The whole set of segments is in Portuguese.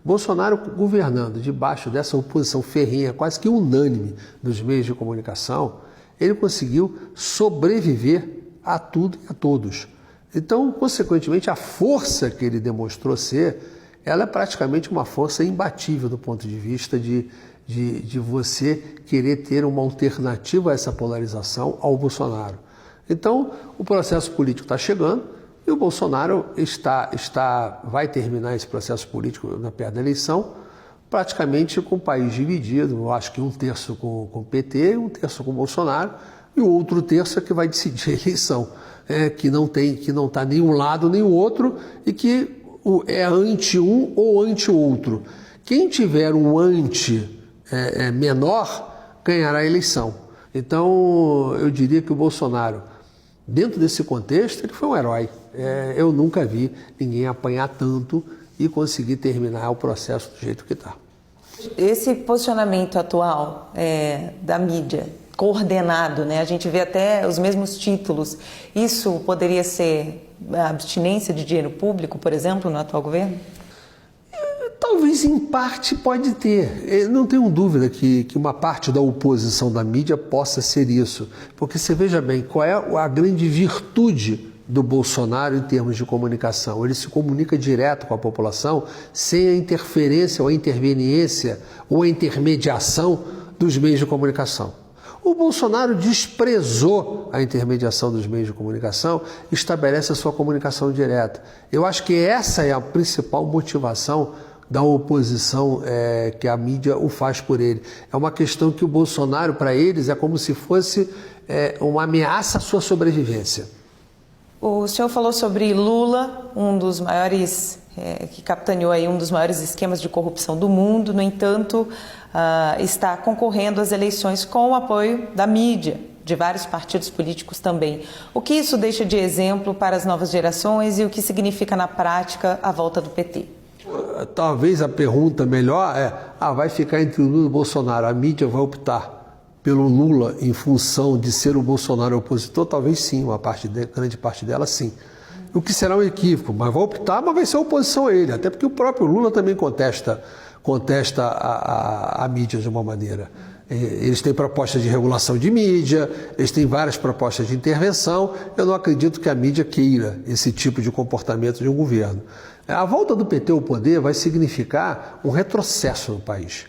Bolsonaro governando debaixo dessa oposição ferrenha, quase que unânime dos meios de comunicação, ele conseguiu sobreviver a tudo e a todos. Então, consequentemente, a força que ele demonstrou ser, ela é praticamente uma força imbatível do ponto de vista de você querer ter uma alternativa a essa polarização ao Bolsonaro. Então, o processo político está chegando e o Bolsonaro vai terminar esse processo político na perto da eleição, praticamente com o país dividido, eu acho que 1/3 com o PT e 1/3 com o Bolsonaro, e o outro terço é que vai decidir a eleição, que não está nem um lado nem o outro e que é anti-um ou anti-outro. Quem tiver um anti menor ganhará a eleição. Então, eu diria que o Bolsonaro, dentro desse contexto, ele foi um herói. Eu nunca vi ninguém apanhar tanto e conseguir terminar o processo do jeito que está. Esse posicionamento atual da mídia, coordenado, né? A gente vê até os mesmos títulos. Isso poderia ser a abstinência de dinheiro público, por exemplo, no atual governo? Talvez em parte pode ter. Eu não tenho dúvida que uma parte da oposição da mídia possa ser isso. Porque você veja bem, qual é a grande virtude do Bolsonaro em termos de comunicação? Ele se comunica direto com a população sem a interferência ou a interveniência ou a intermediação dos meios de comunicação. O Bolsonaro desprezou a intermediação dos meios de comunicação e estabelece a sua comunicação direta. Eu acho que essa é a principal motivação da oposição que a mídia o faz por ele. É uma questão que o Bolsonaro, para eles, é como se fosse uma ameaça à sua sobrevivência. O senhor falou sobre Lula, um dos maiores, que capitaneou aí um dos maiores esquemas de corrupção do mundo. No entanto, está concorrendo às eleições com o apoio da mídia, de vários partidos políticos também. O que isso deixa de exemplo para as novas gerações e o que significa na prática a volta do PT? Talvez a pergunta melhor vai ficar entre o Lula e o Bolsonaro. A mídia vai optar pelo Lula em função de ser o Bolsonaro opositor? Talvez sim, grande parte dela sim. O que será um equívoco, mas vai optar, mas vai ser oposição a ele, até porque o próprio Lula também contesta a mídia de uma maneira. Eles têm propostas de regulação de mídia, eles têm várias propostas de intervenção. Eu não acredito que a mídia queira esse tipo de comportamento de um governo. A volta do PT ao poder vai significar um retrocesso no país.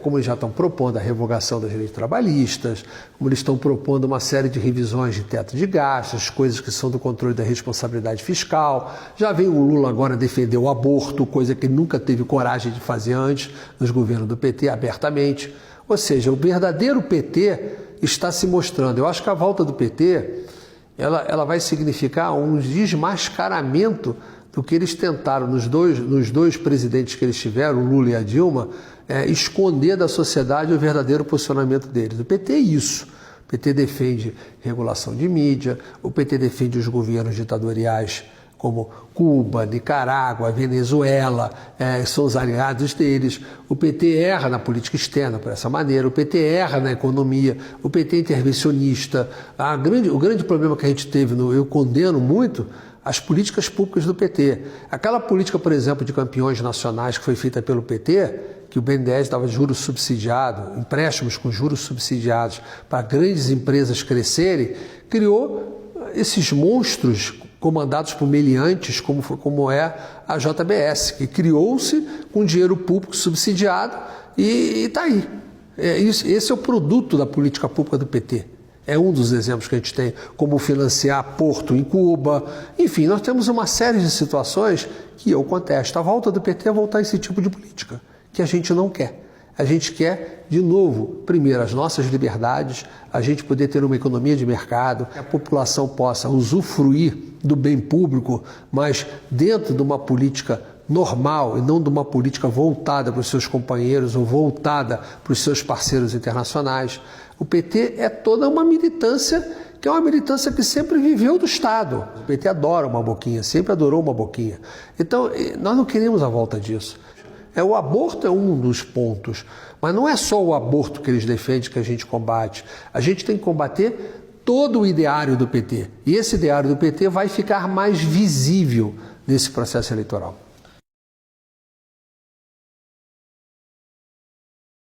Como eles já estão propondo a revogação das leis trabalhistas, como eles estão propondo uma série de revisões de teto de gastos, coisas que são do controle da responsabilidade fiscal. Já vem o Lula agora defender o aborto, coisa que ele nunca teve coragem de fazer antes nos governos do PT, abertamente. Ou seja, o verdadeiro PT está se mostrando. Eu acho que a volta do PT ela vai significar um desmascaramento do que eles tentaram nos dois presidentes que eles tiveram, o Lula e a Dilma, esconder da sociedade o verdadeiro posicionamento deles. O PT é isso. O PT defende regulação de mídia, o PT defende os governos ditatoriais como Cuba, Nicarágua, Venezuela, são os aliados deles. O PT erra na política externa por essa maneira, o PT erra na economia, o PT é intervencionista. O grande problema que a gente teve, eu condeno muito, as políticas públicas do PT. Aquela política, por exemplo, de campeões nacionais que foi feita pelo PT, que o BNDES dava juros subsidiados, empréstimos com juros subsidiados para grandes empresas crescerem, criou esses monstros comandados por meliantes, como é a JBS, que criou-se com dinheiro público subsidiado e está aí. Esse é o produto da política pública do PT. É um dos exemplos que a gente tem, como financiar porto em Cuba. Enfim, nós temos uma série de situações que eu contesto. A volta do PT é voltar a esse tipo de política, que a gente não quer. A gente quer, de novo, primeiro, as nossas liberdades, a gente poder ter uma economia de mercado, que a população possa usufruir do bem público, mas dentro de uma política normal e não de uma política voltada para os seus companheiros ou voltada para os seus parceiros internacionais. O PT é toda uma militância, que é uma militância que sempre viveu do Estado. O PT adora uma boquinha, sempre adorou uma boquinha. Então, nós não queremos a volta disso. O aborto é um dos pontos, mas não é só o aborto que eles defendem que a gente combate. A gente tem que combater todo o ideário do PT. E esse ideário do PT vai ficar mais visível nesse processo eleitoral.